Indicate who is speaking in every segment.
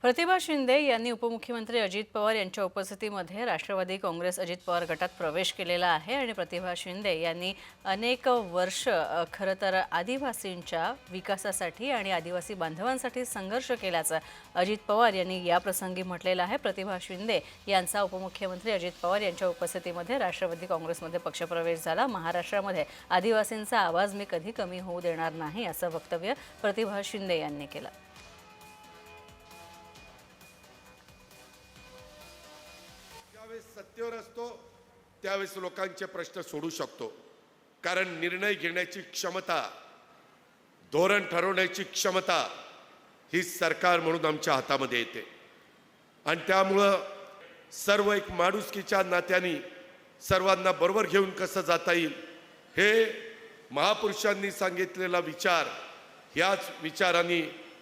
Speaker 1: प्रतिभा शिंदे यांनी उपमुख्यमंत्री अजित पवार यांच्या उपस्थितीमध्ये राष्ट्रवादी काँग्रेस अजित पवार गटात प्रवेश केलेला आहे आणि प्रतिभा शिंदे यांनी अनेक वर्ष खरं तर आदिवासींच्या विकासासाठी आणि आदिवासी बांधवांसाठी संघर्ष केल्याचं अजित पवार यांनी या प्रसंगी म्हटलेलं आहे। प्रतिभा शिंदे यांचा उपमुख्यमंत्री अजित पवार यांच्या उपस्थितीमध्ये राष्ट्रवादी काँग्रेसमध्ये पक्षप्रवेश झाला। महाराष्ट्रामध्ये आदिवासींचा आवाज मी कधी कमी होऊ देणार नाही असं वक्तव्य प्रतिभा शिंदे यांनी केलं।
Speaker 2: सत्तेवर असतो त्यावेळेस लोकांचे प्रश्न सोडू शकतो, कारण निर्णय घेण्याची क्षमता, धोरण ठरवण्याची क्षमता ही सरकार म्हणून आमच्या हातामध्ये येते आणि त्यामुळं सर्व एक माणुसकीच्या नात्याने सर्वांना बरोबर घेऊन कसं जाता येईल हे महापुरुषांनी सांगितलेला विचार, ह्याच विचारांनी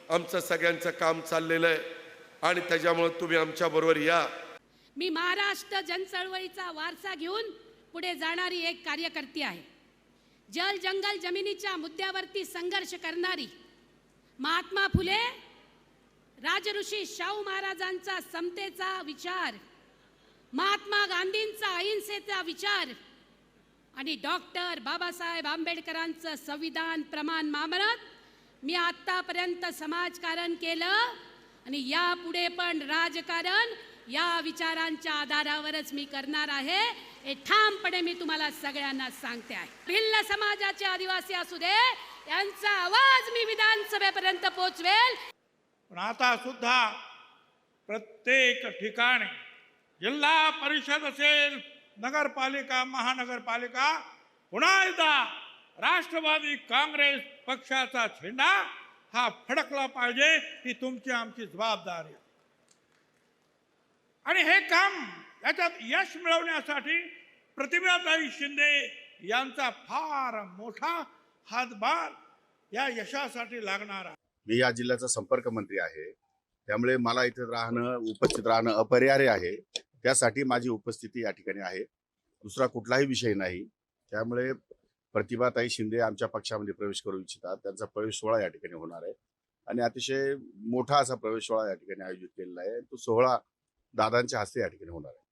Speaker 2: आमचं सगळ्यांचं काम चाललेलं आहे आणि त्याच्यामुळे तुम्ही आमच्या बरोबर या।
Speaker 3: मी महाराष्ट्र जनचळवळीचा वारसा घेऊन पुढे जाणारी एक कार्यकर्ती आहे। जल जंगल जमिनीच्या मुद्द्यावरती संघर्ष करणारी, महात्मा फुले, राजऋषी शाहू महाराजांचा समतेचा विचार, महात्मा गांधींचा अहिंसेचा विचार आणि डॉक्टर बाबासाहेब आंबेडकरांचं संविधान प्रमाण मानत मी आतापर्यंत समाजकारण केलं आणि यापुढे पण राजकारण या विचारांच्या आधारावरच मी करणार आहे, हे ठामपणे मी तुम्हाला सगळ्यांना सांगते आहे। भिल्ल समाजाचे आदिवासी असू दे, यांचा आवाज मी विधानसभेपर्यंत पोहोचवेल।
Speaker 4: पण आता सुद्धा प्रत्येक ठिकाणी जिल्हा परिषद असेल, नगरपालिका, महानगरपालिका, पुन्हा एकदा राष्ट्रवादी काँग्रेस पक्षाचा झेंडा हा फडकला पाहिजे, ही तुमची आमची जबाबदारी आहे। आणि हे काम, याच्यात यश मिळवण्यासाठी प्रतिभाताई शिंदे यांचा फार मोठा हातभार या यशासाठी लागणार आहे।
Speaker 5: मी या जिल्ह्याचा संपर्क मंत्री आहे, त्यामुळे मला इथे उपस्थित राहणं अपरिहार्य आहे। त्यासाठी माझी उपस्थिती या ठिकाणी आहे, दुसरा कुठलाही विषय नाही। त्यामुळे प्रतिभाताई शिंदे आमच्या पक्षामध्ये प्रवेश करू इच्छितात, त्यांचा प्रवेश सोहळा या ठिकाणी होणार आहे आणि अतिशय मोठा असा प्रवेश सोहळा या ठिकाणी आयोजित केलेला आहे। तो सोहळा दादांच्या हस्ते या ठिकाणी होणार आहे।